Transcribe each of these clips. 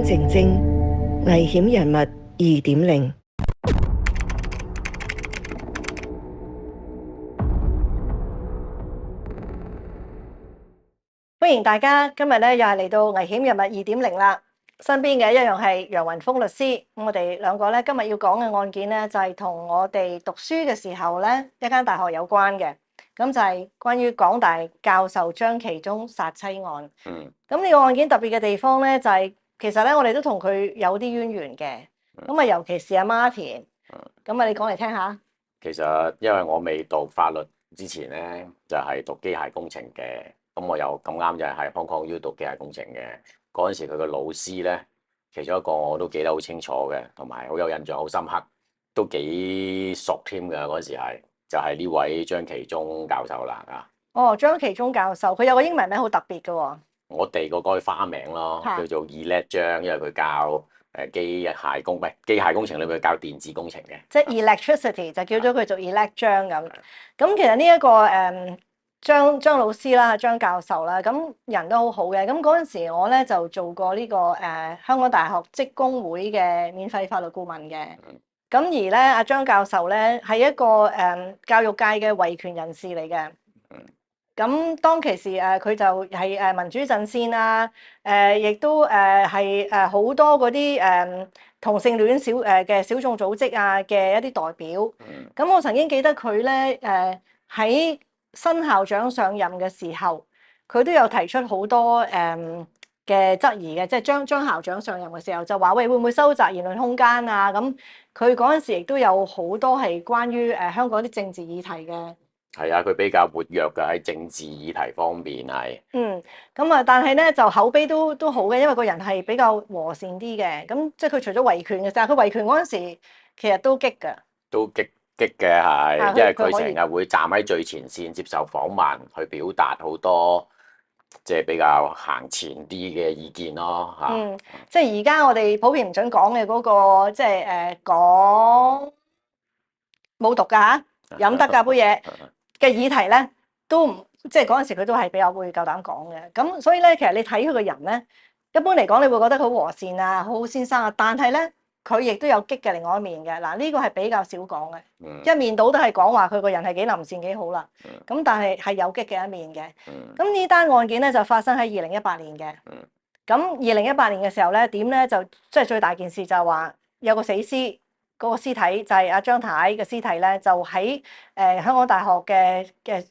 靜靜，危險人物2.0。歡迎大家，今日咧又係嚟到危險人物2.0啦。身邊嘅一樣係楊雲峰律師。咁我哋兩個咧今日要講嘅案件咧，就係同我哋讀書嘅時候咧一間大學有關嘅。咁就係關於港大教授張其中殺妻案。咁呢個案件特別嘅地方咧，就係其實咧我哋都同佢有啲淵源嘅。咁啊，尤其是阿 Martin。咁啊，你講嚟聽下。其實因為我未讀法律之前咧，就係讀機械工程嘅。咁我又咁啱就係喺 Hong Kong U 讀機械工程嘅。嗰陣時佢個老師咧，其中一個我都記得好清楚嘅，同埋好有印象、好深刻，都幾熟添嘅。嗰陣時就係呢位張其中教授啦啊。哦，張其中教授，佢有個英文名好特別嘅喎。我哋個改花名咯，叫做 Elect 張，因為佢教機械工程裏面教電子工程嘅，即係 electricity 就叫咗佢做 Elect 張咁。咁其實呢一個張老師啦，張教授啦，咁人都好好嘅。咁嗰陣時我咧就做過呢個香港大學職工會嘅免費法律顧問嘅。咁而咧阿張教授咧係一個教育界嘅維權人士嚟嘅。咁當其時佢就係民主陣線啦，亦都係好多嗰啲同性戀嘅小眾組織啊嘅一啲代表。咁我曾經記得佢咧喺新校長上任嘅時候，佢都有提出好多嘅質疑嘅，即係張校長上任嘅時候就話喂，會唔會收窄言論空間啊？咁佢嗰陣時亦都有好多係關於香港啲政治議題嘅。係啊，佢比較活躍嘅喺政治議題方面係。咁啊，但係咧就口碑都好嘅，因為個人係比較和善啲嘅。咁即係佢除咗維權嘅，但係佢維權嗰陣時其實都激㗎。都激嘅係，因為佢成日會站喺最前線接受訪問，去表達好多即係比較行前啲嘅意見咯嚇。即係而家我哋普遍唔準講嘅嗰個，即係講冇毒㗎嚇，飲得㗎杯嘢嘅議題咧，都唔即係嗰陣時佢都係比較會夠膽講嘅。咁所以咧，其實你睇佢個人咧，一般嚟講你會覺得佢好和善啊，好好先生啊，但係咧佢亦都有激嘅另外一面嘅。嗱，呢個係比較少講嘅，一面倒都係講話佢個人係幾臨善幾好啦。咁但係有激嘅一面嘅。咁呢單案件咧就發生喺2018年嘅。咁2018年嘅時候咧，點咧就即係最大件事就係話有個死屍。嗰個屍體就係阿張太嘅屍體咧，就喺香港大學嘅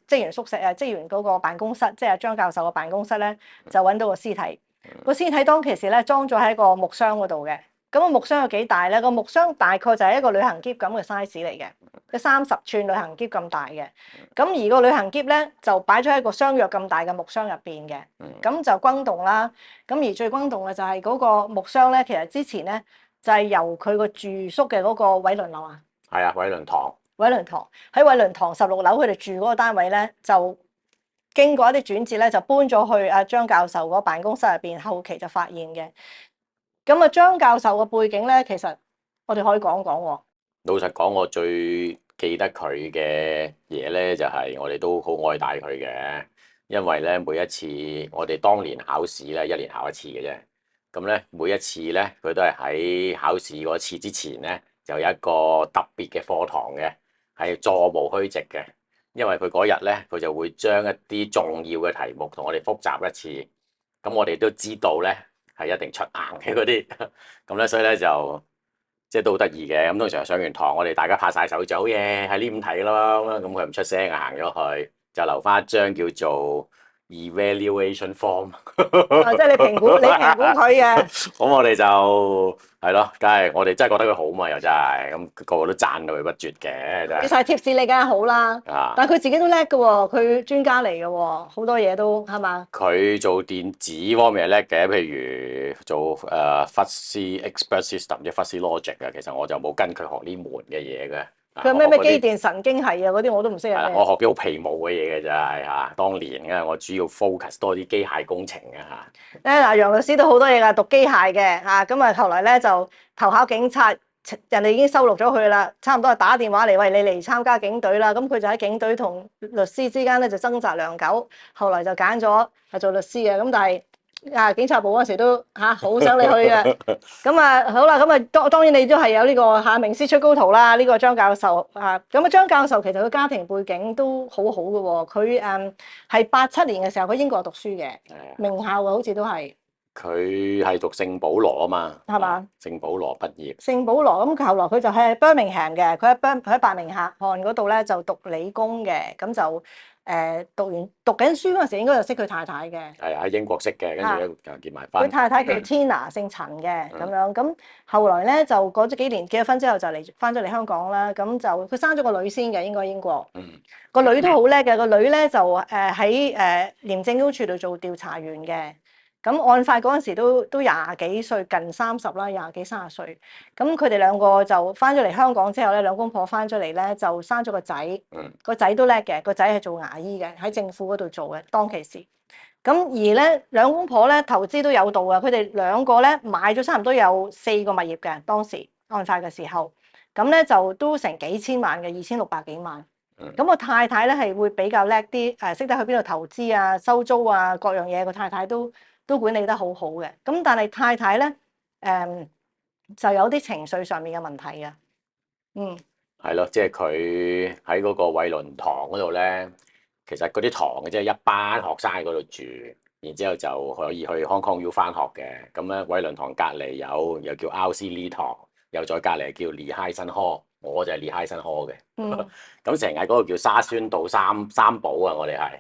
職員宿舍職員嗰個辦公室，即係阿張教授嘅辦公室咧，就揾到個屍體。個屍體當其時咧裝咗喺個木箱嗰度嘅。咁個木箱有幾大咧？個木箱大概就係一個旅行篋咁嘅 size 嚟嘅，佢30寸旅行篋咁大嘅。咁而個旅行篋咧就擺咗喺個相約咁大嘅木箱入邊嘅。咁就轟動啦。咁而最轟動嘅就係嗰個木箱咧，其實之前咧。就係由佢個住宿嘅嗰個偉倫樓啊，係啊，偉倫堂。偉倫堂喺偉倫堂16樓，佢哋住嗰個單位咧，就經過一啲轉折咧，就搬咗去阿張教授嗰辦公室入邊，後期就發現嘅。咁啊，張教授嘅背景咧，其實我哋可以講講喎。老實講，我最記得佢嘅嘢咧，就係我哋都好愛戴佢嘅，因為咧每一次我哋當年考試咧，1年考一次嘅啫。咁咧，每一次咧，佢都係喺考試嗰次之前咧，就有一個特別嘅課堂嘅，係座無虛席嘅。因為佢嗰日咧，佢就會將一啲重要嘅題目同我哋複習一次。咁我哋都知道咧，係一定出硬嘅嗰啲。咁咧，所以咧就即係都好得意嘅。咁通常上完堂，我哋大家拍晒手走嘢，喺呢咁睇咯。咁佢唔出聲啊，行咗去，就留翻一張叫做evaluation form，即係你評估佢嘅。咁我哋就係咯，梗係我哋真係覺得佢好嘛，又真係咁個個都讚到佢不絕嘅，真係。俾晒 tips 你梗係好啦，但係佢自己都叻嘅喎，佢專家嚟嘅喎，好多嘢都係嘛。佢做電子方面係叻嘅，譬如做Fuzzy Expert System 即係 Fuzzy Logic 嘅，其實我就冇跟佢學呢門嘅嘢嘅。佢有咩機電神經系啊嗰啲我都唔識啊。我學啲好皮毛嘅嘢嘅啫，係嚇。當年嘅我主要 focus 多啲機械工程嘅嚇。嗱，楊律師都好多嘢㗎，讀機械嘅嚇，咁啊後來咧就投考警察，人哋已經收錄咗佢啦，差唔多係打電話嚟喂，你嚟參加警隊啦。咁佢就喺警隊同律師之間咧就掙扎良久，後來就揀咗係做律師嘅。咁但係警察部嗰陣時都好想你去嘅。咁啊好啦，咁啊當然你都係有呢個名師出高徒啦，呢個張教授啊。咁啊張教授其實佢家庭背景都好好嘅喎，佢係87年嘅時候喺英國讀書嘅，名校嘅好似都係。佢係讀聖保羅啊嘛，係嘛？聖保羅畢業。聖保羅咁，後來佢就喺 Birmingham 嘅，佢喺伯明翰嗰度咧就讀理工嘅，咁就讀緊書嗰陣時應該就識佢太太嘅。係喺英國識嘅，跟住咧就結埋婚。佢太太叫 Tina，姓陳嘅咁樣。咁後來咧就過咗幾年結咗婚之後就翻咗嚟香港啦。咁就佢生咗個女先嘅，應該英國。個女都好叻嘅，個女咧就喺廉政公署度做調查員嘅。咁案發嗰陣時都廿幾歲，近30啦，廿幾30歲。咁佢哋兩個就翻咗嚟香港之後咧，兩公婆翻咗嚟咧就生咗個仔。個仔都叻嘅，個仔係做牙醫嘅，喺政府嗰度做嘅當其時。咁而咧兩公婆咧投資都有道啊！佢哋兩個咧買咗差唔多有4個物業嘅，當時案發嘅時候。咁咧就都成幾千萬嘅，2600幾萬。咁個太太咧係會比較叻啲，識得去邊度投資啊、收租啊各樣嘢，個太太都管理得好好嘅，咁但係太太咧，就有啲情緒上面嘅問題嘅，係咯，即係佢喺嗰個偉倫堂嗰度咧，其實嗰啲堂嘅即係一班學生喺嗰度住，然之後就可以去 Hong Kong U 翻學嘅。咁咧偉倫堂隔離又叫 RC Lee 堂，又再隔離叫利嗨新科，我就係利嗨新科嘅。咁成日嗰個叫沙宣道三寶啊，我哋係。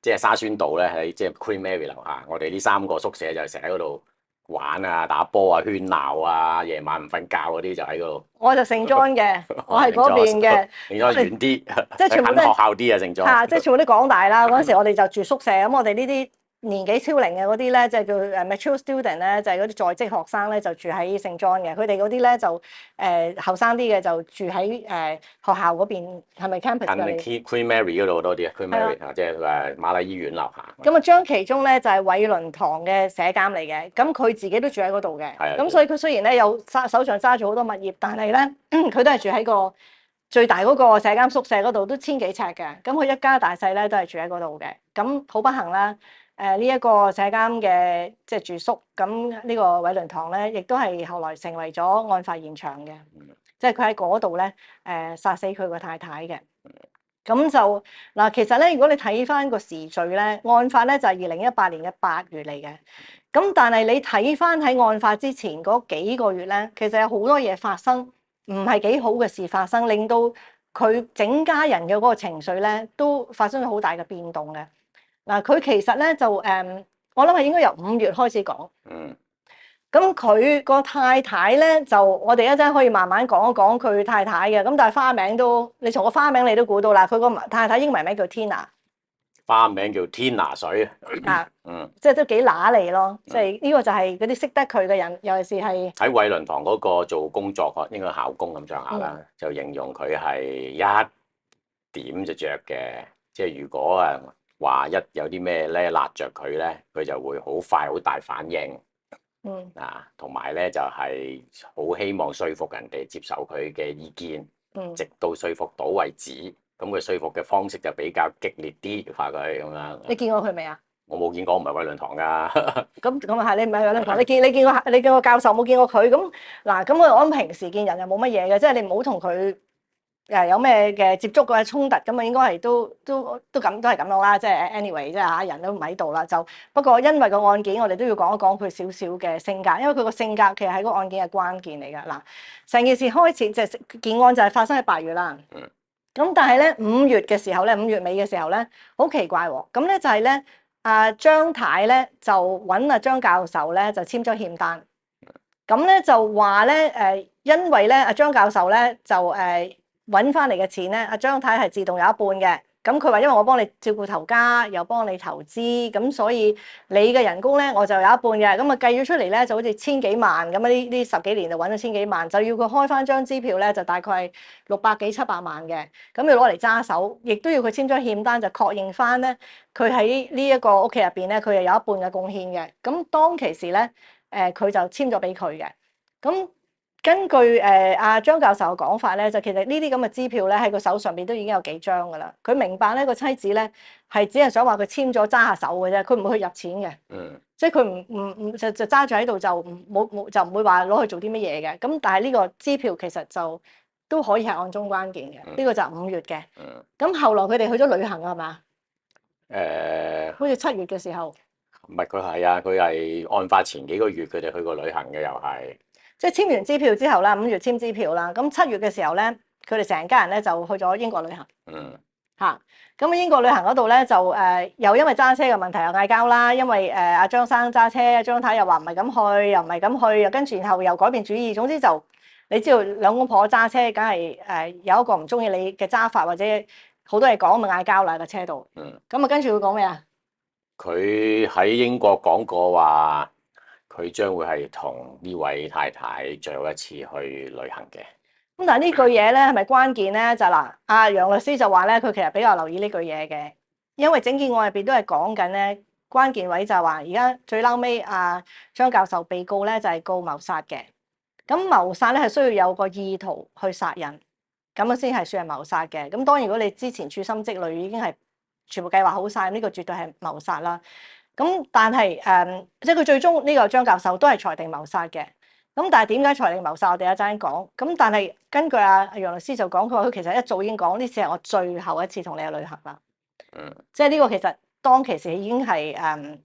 即係沙宣道咧，喺即係 Queen Mary 樓下，我哋呢3個宿舍就成日喺嗰度玩啊、打波啊、喧鬧啊，夜晚唔瞓覺嗰啲就喺嗰度。我就聖莊嘅，我係嗰邊嘅。聖莊遠啲，即係全部都係學校啲啊，聖莊。即係全部都港大啦。嗰陣時我哋就住宿舍，咁我哋呢啲年紀超齡嘅嗰啲咧，即係叫mature student 咧，就係嗰啲在職學生咧，就住喺聖莊嘅。佢哋嗰啲咧就後生啲嘅就住喺學校嗰邊，係咪 campus 近 Queen Mary 嗰度多啲啊 Queen Mary 啊，即係瑪麗醫院樓下。咁啊，張其中咧就係偉倫堂嘅舍監嚟嘅，咁佢自己都住喺嗰度嘅。咁所以佢雖然咧有手上揸住好多物業，但係咧佢都係住喺個最大嗰個舍監宿舍嗰度，都1000幾尺嘅。咁佢一家大細咧都係住喺嗰度嘅。咁好不幸啦。呢一個舍監嘅即係住宿，咁呢個偉倫堂咧，亦都係後來成為咗案發現場嘅，即係佢喺嗰度咧殺死佢個太太嘅。咁就嗱，其實咧，如果你睇翻個時序咧，案發咧就係2018年嘅8月嚟嘅。咁但係你睇翻喺案發之前嗰幾個月咧，其實有好多嘢發生，唔係幾好嘅事發生，令到佢整家人嘅嗰個情緒咧都發生咗好大嘅變動嘅。嗱，佢其實咧就我諗係應該由5月開始講。咁佢個太太咧就我哋一陣可以慢慢講一講佢太太嘅。咁但係花名都你從個花名你都估到啦，佢個太太英文名叫 Tina。花名叫 Tina 水。即係都幾揦脷咯。即係呢個就係嗰啲識得佢嘅人，尤其是係喺偉倫堂嗰個做工作應該考工咁上下啦，就形容佢係一點就着嘅，即係如果話一有啲咩咧辣着佢咧，佢就會好快好大反應。同埋咧就係好希望說服人哋接受佢嘅意見，直到說服到為止。咁佢說服嘅方式就比較激烈啲，話佢咁樣。你見過佢未啊？我冇見過，唔係偉倫堂噶。咁啊係，你唔係偉倫堂，你見過教授冇見過佢？咁嗱，咁我諗平時見人又冇乜嘢嘅，即係你唔好同佢。有咩嘅接觸嘅衝突咁啊，應該係都咁都係咁樣啦。即係 anyway，即係嚇人都唔喺度啦。就不過因為個案件，我哋都要講一講佢少少嘅性格，因為佢個性格其實係個案件嘅關鍵嚟㗎。嗱，成件事開始即係件案就係發生喺8月啦。咁但係咧5月嘅時候咧，5月尾嘅時候咧，好奇怪喎。咁咧就係咧，張太咧就揾張教授咧就簽咗欠單。咁咧就話咧因為咧張教授咧就揾翻嚟嘅錢咧，張太係自動有一半嘅。咁佢話因為我幫你照顧頭家，又幫你投資，咁所以你嘅人工咧我就有一半嘅。咁啊計咗出嚟咧就好似1000幾萬咁啊！呢10幾年就揾咗1000幾萬，就要佢開翻張支票咧，就大概係600幾700萬嘅。咁要攞嚟揸手，亦都要佢簽咗欠單，就確認翻咧佢喺呢一個屋企入邊咧，佢係有一半嘅貢獻嘅。咁當其時咧，佢就簽咗俾佢嘅。咁根據阿張教授嘅講法咧，就其實呢啲咁嘅支票咧喺個手上邊都已經有幾張㗎啦。佢明白咧個妻子咧係只係想話佢簽咗揸下手嘅啫，佢唔會去入錢嘅。即係佢唔就揸住喺度就唔會話攞去做啲乜嘢嘅。咁但係呢個支票其實就都可以係案中關鍵嘅。呢個就5月嘅。咁後來佢哋去咗旅行啊，係嘛？好似7月嘅時候。唔係，佢係啊，佢係案發前幾個月佢哋去過旅行嘅，又係。即係簽完支票之後啦，5月簽支票啦，咁7月嘅時候咧，佢哋成家人咧就去咗英國旅行。咁英國旅行嗰度咧就又因為揸車嘅問題又嗌交啦，因為阿張生揸車，張太又話唔係咁去，又唔係咁去，又跟住然後又改變主意。總之就你知道兩公婆揸車，梗係有一個唔中意你嘅揸法，或者好多嘢講，咪嗌交啦個車度。咁啊跟住佢講咩啊？佢喺英國講過話，佢將會係同呢位太太最後一次去旅行嘅。咁但係呢句嘢咧係咪關鍵咧？就嗱，阿楊律師就話咧，佢其實比較留意呢句嘢嘅，因為整件案入邊都係講緊咧關鍵位就係話，而家最嬲尾阿張教授被告咧就係告謀殺嘅。咁謀殺咧係需要有個意圖去殺人，咁樣先係算係謀殺嘅。咁當然如果你之前處心積慮已經係全部計劃好晒，呢個絕對係謀殺啦。咁但係即係佢最終呢個張教授都係裁定謀殺嘅。咁但係點解裁定謀殺？我哋一陣間講。咁但係根據阿楊律師就講，佢話佢其實一早已經講呢次係我最後一次同你去旅行啦。即係呢個其實當其時已經係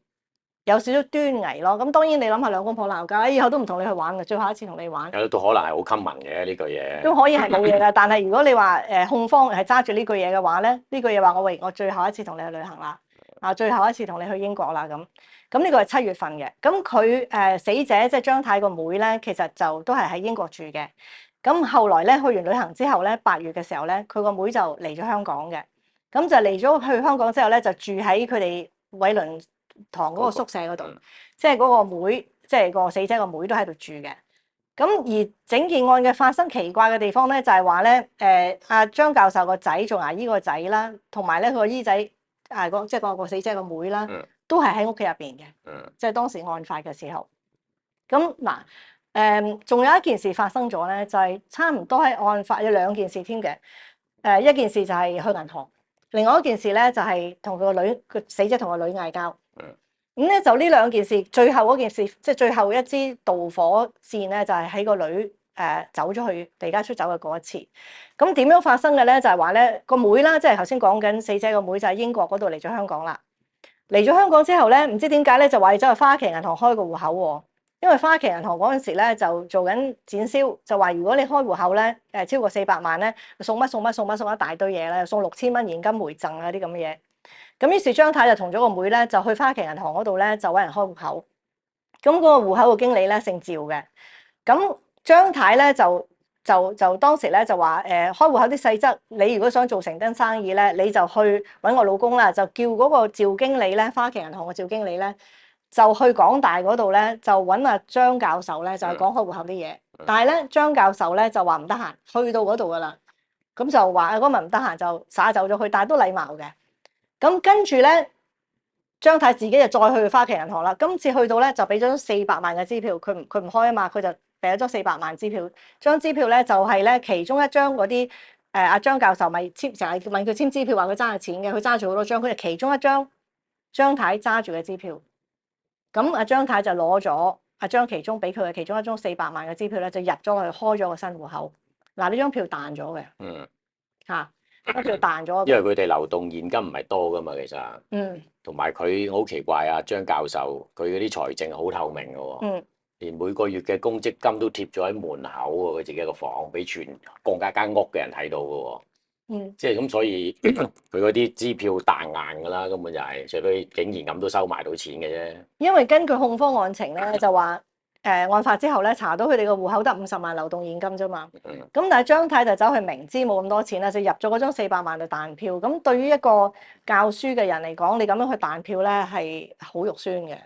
有少少端倪咯。咁當然你諗下兩公婆鬧交，以後都唔同你去玩嘅，最後一次同你玩。都可能係好 common 嘅呢句嘢。都可以係冇嘢嘅，但係如果你話控方係揸住呢句嘢嘅話咧，呢句嘢話我最後一次同你去旅行啦，最後一次同你去英國啦咁。咁呢個係7月份嘅。咁佢死者即係張太個妹咧，其實就都係喺英國住嘅。咁後來咧去完旅行之後咧，8月嘅時候咧，佢個妹就嚟咗香港嘅。咁就嚟咗去香港之後咧，就住喺佢哋偉倫堂嗰個宿舍嗰度，即係嗰個妹，即係個死者個妹都喺度住嘅。咁而整件案嘅發生奇怪嘅地方咧，就係話咧，阿張教授個仔做牙醫個仔啦，同埋咧佢個姨仔即係個死者個妹啦，都係喺屋企入邊嘅，即係當時案發嘅時候。咁嗱，仲有一件事發生咗咧，就係差唔多喺案發有2件事添嘅。一件事就係去銀行，另外一件事咧就係同佢個女，個死者同個女嗌交。咁咧就呢2件事，最後嗰件事，即係最後一支導火線咧，就係喺個女走咗去離家出走嘅嗰一次。咁點樣發生嘅咧？就係話咧個妹啦，即係頭先講緊死者個妹就喺英國嗰度嚟咗香港啦。嚟咗香港之後咧，唔知點解咧就話要走去花旗銀行開個戶口喎。因為花旗銀行嗰陣時咧就做緊展銷，就話如果你開戶口咧超過400萬咧，送乜送乜送乜送一大堆嘢咧，送6000蚊現金回贈啊啲咁嘅嘢。咁於是張太就同咗個妹咧，就去花旗銀行嗰度咧，就揾人開戶口。咁嗰個戶口嘅經理咧姓趙嘅。咁張太咧就當時咧就話開戶口啲細則，你如果想做成單生意咧，你就去揾我老公啦，就叫嗰個趙經理咧，花旗銀行嘅趙經理咧，就去港大嗰度咧，就揾阿張教授咧，就係講開戶口啲嘢。但係咧張教授咧就話唔得閒，去到嗰度噶啦，咁就話嗰日唔得閒就灑走咗去，但係都禮貌嘅。咁跟住咧，張太自己就再去花旗銀行啦。今次去到咧就俾咗400萬嘅支票，佢唔開啊嘛，佢就俾咗400萬支票。張支票咧就係咧其中一張嗰啲阿張教授咪簽成日問佢簽支票，話佢揸下錢嘅，佢揸住好多張，佢係其中一張張太揸住嘅支票。咁阿張太就攞咗阿張其中俾佢嘅其中一張400萬嘅支票咧，就入咗去開咗個新戶口。嗱，呢張票彈咗嘅，張票彈咗，因為佢哋流動現金唔係多噶嘛，其實，同埋佢好奇怪啊，張教授佢嗰啲財政好透明嘅喎，連每個月嘅公積金都貼咗喺門口喎，佢自己個房俾全共間屋嘅人睇到嘅喎。即係咁，所以佢嗰啲支票彈硬㗎啦，根本就係，除非竟然咁都收埋到錢嘅啫。因為根據控方案情咧，就話案發之後咧，查到佢哋個戶口得50萬流動現金啫嘛。咁但係張太就走去明知冇咁多錢啦，就入咗嗰張400萬嘅彈票。咁對於一個教書嘅人嚟講，你咁樣去彈票咧係好肉酸嘅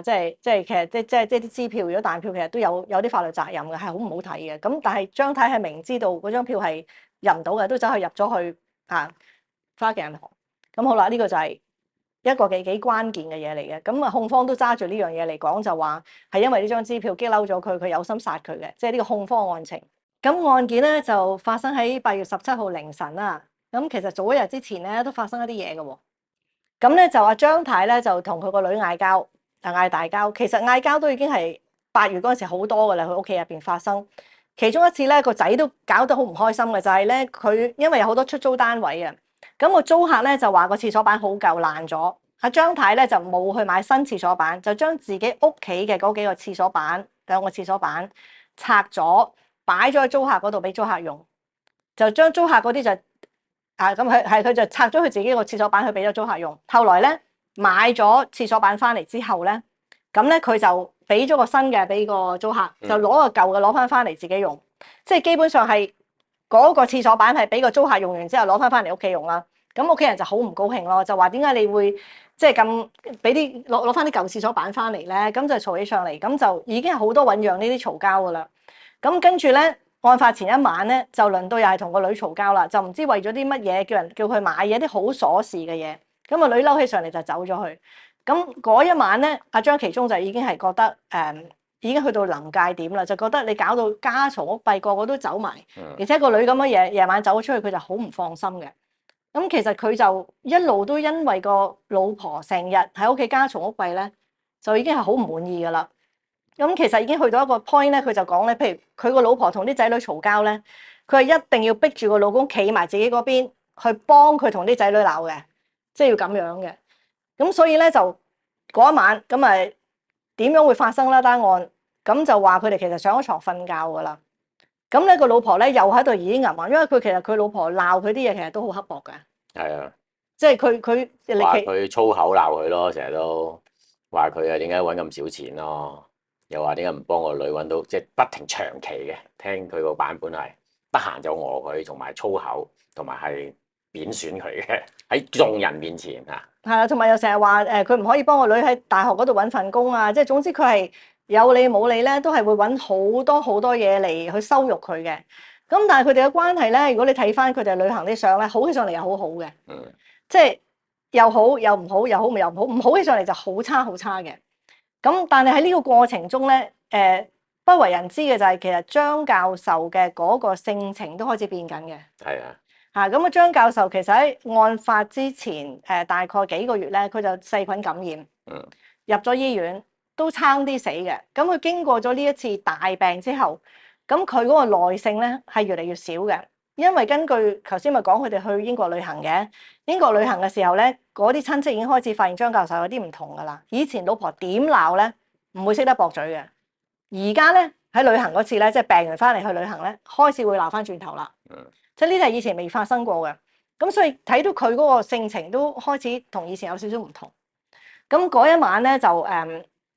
即係其實即係啲支票，如果彈票其實都有啲法律責任嘅，係好唔好睇嘅。咁但係張太係明知道嗰張票係入唔到嘅，都走去入咗去花旗銀行。咁好啦，呢個就係一個幾關鍵嘅嘢嚟嘅。咁啊，控方都揸住呢樣嘢嚟講，就話係因為呢張支票激嬲咗佢，佢有心殺佢嘅，即係呢個控方案情。咁案件咧就發生喺8月17號凌晨啦。咁其實早一日之前咧都發生一啲嘢嘅喎。咁咧就阿張太咧就同佢個女嗌交，嗌大交。其實嗌交都已經係8月嗰陣時好多噶啦，佢屋企入邊發生。其中一次咧個仔都搞得好唔開心嘅，就係咧佢因為有好多出租單位啊，咁個租客咧就話個廁所板好舊爛咗。阿張太咧就冇去買新廁所板，就將自己屋企嘅嗰幾個廁所板2個廁所板拆咗，擺咗喺租客嗰度俾租客用，就將租客嗰啲就佢就拆咗佢自己個廁所板去俾咗租客用。後來咧買咗廁所板翻嚟之後咧，咁咧佢就俾咗個新嘅俾個租客，就攞個舊嘅攞翻嚟自己用，即係基本上係嗰個廁所板係俾個租客用完之後攞翻嚟屋企用啦。咁屋企人就好唔高興咯，就話點解你會即係咁俾啲攞翻啲舊廁所板翻嚟咧？咁就嘈起上嚟，咁就已經係好多醖釀呢啲嘈交噶啦。咁跟住咧，案發前一晚咧，就輪到又係同個女嘈交啦，就唔知為咗啲乜嘢，叫佢買嘢啲好瑣事嘅嘢。咁個女嬲起上嚟就走咗去。咁嗰一晚咧，阿張其中就已經係覺得已經去到臨界點啦，就覺得你搞到家嘈屋閉，個個都走埋，而且個女咁樣夜晚走咗出去，佢就好唔放心嘅。咁其實佢就一路都因為個老婆成日喺屋企家嘈屋閉咧，就已經係好唔滿意噶啦。咁其實已經去到一個 point 咧，佢就講咧，譬如佢個老婆同啲仔女嘈交咧，佢係一定要逼住個老公企埋自己嗰邊去幫佢同啲仔女鬧嘅，即係要咁樣嘅。咁所以咧就嗰一晚咁咪點樣會發生啦單案？咁就話佢哋其實上咗床瞓覺噶啦。咁咧個老婆咧又喺度耳鬢吟吟，因為其實佢老婆鬧佢啲嘢其實都好刻薄嘅。係啊，即係佢話佢粗口鬧佢咯，成日都話佢啊點解揾咁少錢咯，又話點解唔幫個女揾到，即係不停長期嘅聽佢個版本係得閒就餓佢，同埋粗口，同埋係貶損佢嘅喺眾人面前啊。係啊，同埋又成日話佢唔可以幫個女喺大學嗰度揾份工啊，即係總之佢係有理冇理咧，都係會揾好多嘢嚟去羞辱佢嘅。咁但係佢哋嘅關係咧，如果你睇翻佢哋旅行啲相咧，好起上嚟又好好嘅，即係又好又唔好，又好又唔好，唔好起上嚟就好差嘅。咁但係喺呢個過程中咧，不為人知嘅就係其實張教授嘅嗰個性情都開始變緊嘅。係啊。咁張教授其實喺案發之前大概幾個月咧，佢就細菌感染，入咗醫院都差啲死嘅。咁佢經過咗呢一次大病之後，咁佢嗰個耐性咧係越嚟越少嘅，因為根據頭先咪講佢哋去英國旅行嘅，英國旅行嘅時候咧，嗰啲親戚已經開始發現張教授有啲唔同噶啦。以前老婆點鬧咧唔會識得駁嘴嘅，而家咧喺旅行嗰次咧，即係病完翻嚟去旅行咧，開始會鬧翻轉頭啦。即係呢啲係以前未發生過嘅，咁所以睇到佢嗰個性情都開始同以前有少少唔同。咁嗰一晚咧就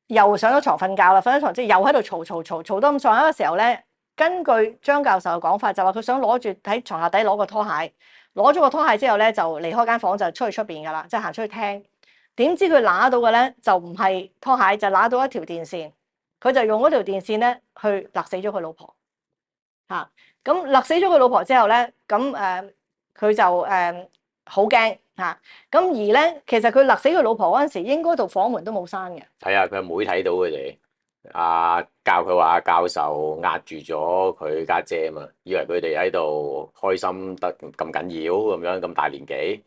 又上咗床瞓覺啦，瞓咗床之後又喺度嘈到咁上下嘅時候咧，根據張教授嘅講法就話佢想攞住喺床下底攞個拖鞋，攞咗個拖鞋之後咧就離開間房就出去出邊噶啦，即係行出去廳。點知佢揦到嘅咧就唔係拖鞋，就揦到一條電線，佢就用嗰條電線咧去勒死咗佢老婆嚇。咁勒死咗佢老婆之後咧，咁佢就好驚嚇。咁而咧，其實佢勒死佢老婆嗰陣時，應該度房門都冇閂嘅。係啊，佢阿妹睇到佢哋，教佢話教授壓住咗佢家姐啊嘛，以為佢哋喺度開心得咁緊要咁樣，咁大年紀，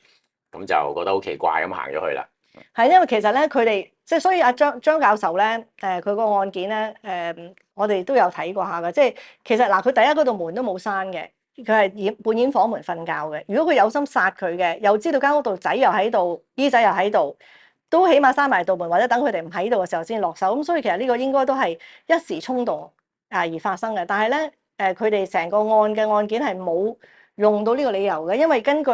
咁就覺得好奇怪咁行咗去啦。係因為其實咧，佢哋即係所以阿張教授咧，佢個案件咧，我哋都有睇過下嘅。即係其實嗱，佢第一嗰道門都冇閂嘅，佢係半掩房門瞓覺嘅。如果佢有心殺佢嘅，又知道間屋度仔又喺度，姨仔又喺度，都起碼閂埋道門，或者等佢哋唔喺度嘅時候先落手。咁所以其實呢個應該都係一時衝動而發生嘅。但係咧，佢哋成個案件係冇用到呢個理由嘅，因為根據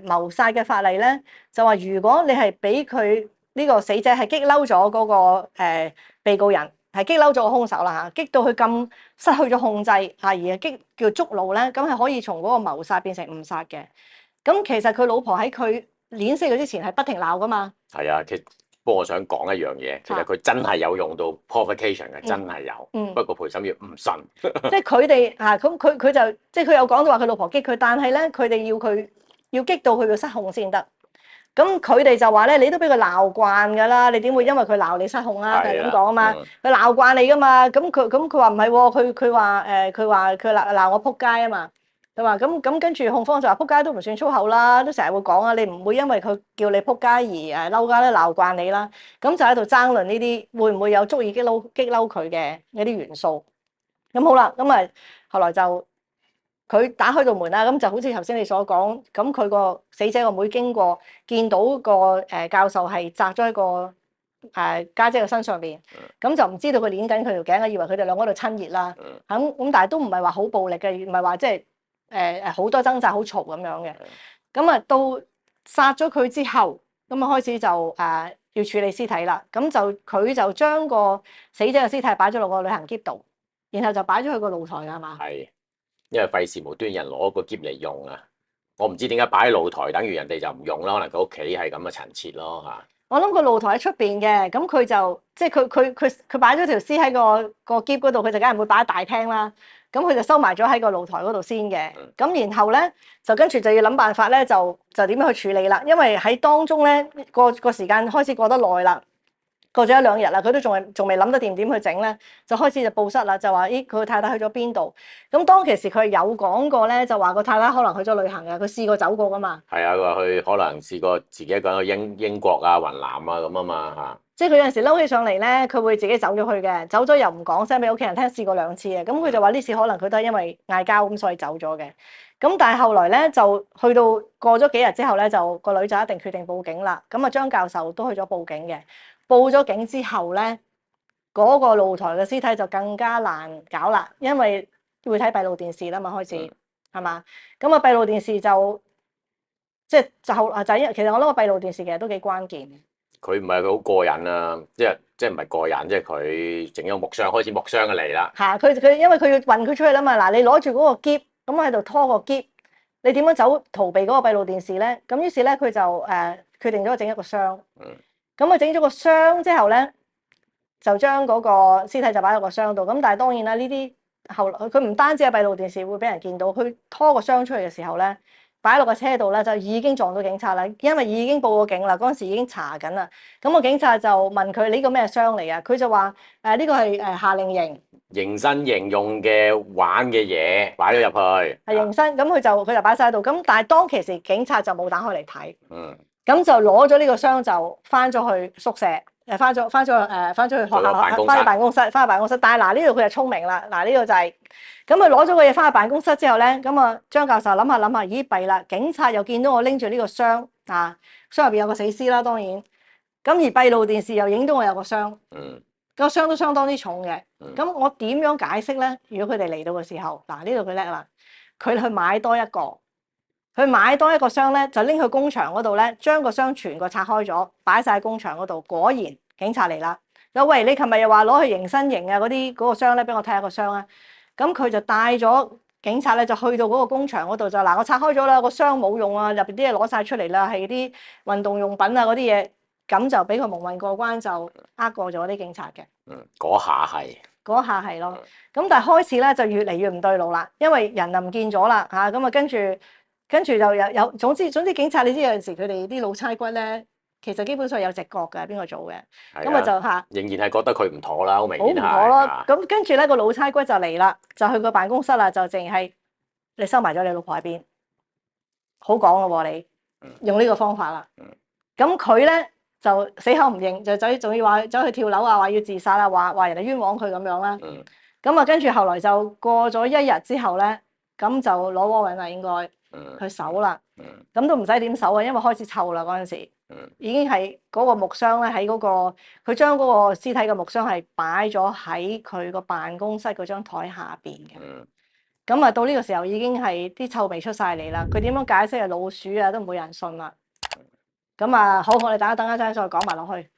謀殺嘅法例咧，就話如果你係俾佢呢個死者係激嬲咗嗰個被告人，係激嬲咗個兇手啦嚇，激到佢咁失去咗控制嚇，而係叫捉怒咧，咁係可以從嗰個謀殺變成誤殺嘅。咁其實佢老婆喺佢碾死佢之前係不停鬧噶嘛。係啊，不過我想講一樣嘢，其實佢真係有用到 provocation 嘅，真係有。不過陪審員唔信。即係佢哋嚇，咁佢就即係佢有講到話佢老婆激佢，但係咧佢哋要激到佢要失控先得。咁佢哋就話咧，你都俾佢鬧慣㗎啦，你點會因為佢鬧你失控啊？佢係咁講啊嘛，佢鬧慣你㗎嘛。佢話唔係喎，佢鬧我仆街啊嘛。佢話咁跟住控方就話仆街都唔算粗口啦，都成日會講啊，你唔會因為佢叫你仆街而嬲家咧鬧慣你啦。咁就喺度爭論呢啲會唔會有足以激嬲佢嘅一啲元素。咁好啦，咁啊後來就佢打開道門啦，咁就好似頭先你所講，咁佢個死者個妹經過見到個教授係擲咗喺個家姐嘅身上邊，咁就唔知道佢捏緊佢條頸啊，以為佢哋兩個喺度親熱啦。咁但係都唔係話好暴力嘅，唔係話即係好多掙扎好嘈咁樣嘅。咁啊到殺咗佢之後，咁啊開始就要處理屍體啦。咁就佢就將個死者嘅屍體擺咗落個旅行篋度，然後就擺咗去個露台㗎，係嘛？係，因為費事無端人攞個篋嚟用啊！我唔知點解擺喺露台，等於人哋就唔用啦。可能佢屋企係咁嘅陳設咯嚇。我諗個露台喺出邊嘅，咁佢就即係佢擺咗條屍喺個篋嗰度，佢就梗係唔會擺喺大廳啦。咁佢就收埋咗喺個露台嗰度先嘅。咁然後咧就跟住就要諗辦法咧，就點樣去處理啦？因為喺當中咧個時間開始過得耐啦。過咗1-2日啦，佢都仲未諗得掂點去整咧，就開始就報失啦，就話咦佢個太太去咗邊度？咁當其時佢有講過咧，就話個太太可能去咗旅行嘅，佢試過走過噶嘛。係啊，佢話佢可能試過自己一個人去英國啊、雲南啊咁啊嘛嚇。即係佢有陣時嬲起上嚟咧，佢會自己走咗去嘅，走咗又唔講聲俾屋企人聽，試過2次嘅。咁佢就話呢次可能佢都係因為嗌交咁，所以走咗嘅。咁但係後來咧就去到過咗幾日之後咧，就個女就一定決定報警啦。咁啊張教授都去咗報警嘅。報咗警之後咧，嗰個露台嘅屍體就更加難搞啦，因為會睇閉路電視啦嘛，開始係嘛？咁啊閉路電視就其實我諗個閉路電視其實都幾關鍵。佢唔係佢好過癮啊，即係唔係過癮，即係佢整咗木箱，開始木箱嘅嚟啦。嚇佢因為佢要運佢出去啦嘛，嗱你攞住嗰個篋，咁喺度拖個篋，你點樣逃避嗰個閉路電視咧？咁於是咧佢就決定咗整一個箱。咁啊整咗個箱之後咧，就將嗰個屍體就擺喺個箱度。咁但係當然啦，呢啲後來佢唔單止係閉路電視會俾人見到，佢拖個箱出去嘅時候咧，擺落個車度咧就已經撞到警察啦。因為已經報過警啦，嗰陣時已經查緊啦。咁個警察就問佢呢個咩箱嚟啊？佢就話呢個係夏令營迎新營用嘅玩嘅嘢擺咗入去。係迎新，咁佢就擺晒喺度。咁但係當其時警察就冇打開嚟睇。咁就攞咗呢個箱就翻咗去宿舍，翻咗去學校，翻去辦公室。但係嗱呢度佢就聰明啦，嗱呢度就係咁佢攞咗個嘢翻去辦公室之後咧，咁啊張教授諗下，咦弊啦！警察又見到我拎住呢個箱啊，箱入邊有個死屍啦，當然。咁而閉路電視又影到我有個箱，個箱都相當之重嘅。咁我點樣解釋咧？如果佢哋嚟到嘅時候，嗱呢度佢叻啦，佢去買多一個。佢買多一個箱咧，就拎去工場嗰度咧，將個箱全個拆開咗，擺晒喺工場嗰度。果然警察嚟啦，有喂你琴日又話攞去迎新營啊嗰個箱咧，俾我睇下個箱啊。咁佢就帶咗警察咧，就去到嗰個工場嗰度就嗱，我拆開咗啦，個箱冇用啊，入邊啲嘢攞晒出嚟啦，係啲運動用品啊嗰啲嘢，咁就俾佢蒙混過關，就過咗啲警察嘅。嗰下係咯。咁但係開始咧就越嚟越唔對路啦，因為人就唔見咗啦嚇，咁啊跟住就有總之警察你知有陣時佢哋啲老差骨咧，其實基本上有直覺嘅，邊個做嘅？咁啊就仍然係覺得佢唔妥啦，好明顯係。好唔妥咯。咁跟住咧個老差骨就嚟啦，就去個辦公室啦，就淨係你收埋咗你老婆喺邊，好講咯喎你，用呢個方法啦。咁佢咧就死口唔認，就仲要話走去跳樓啊，話要自殺啦，話人哋冤枉佢咁樣啦。咁啊跟住後來就過咗1日之後咧，咁就攞窩揾啦應該。去搜啦，咁都唔使點搜啊，因為開始臭啦嗰陣時，已經係嗰個木箱咧喺嗰個，佢將嗰個屍體嘅木箱係擺咗喺佢個辦公室嗰張台下邊嘅。咁啊到呢個時候已經係啲臭味出晒嚟啦，佢點樣解釋係老鼠啊都冇人信啦。咁啊好，我哋等一陣再講埋落去。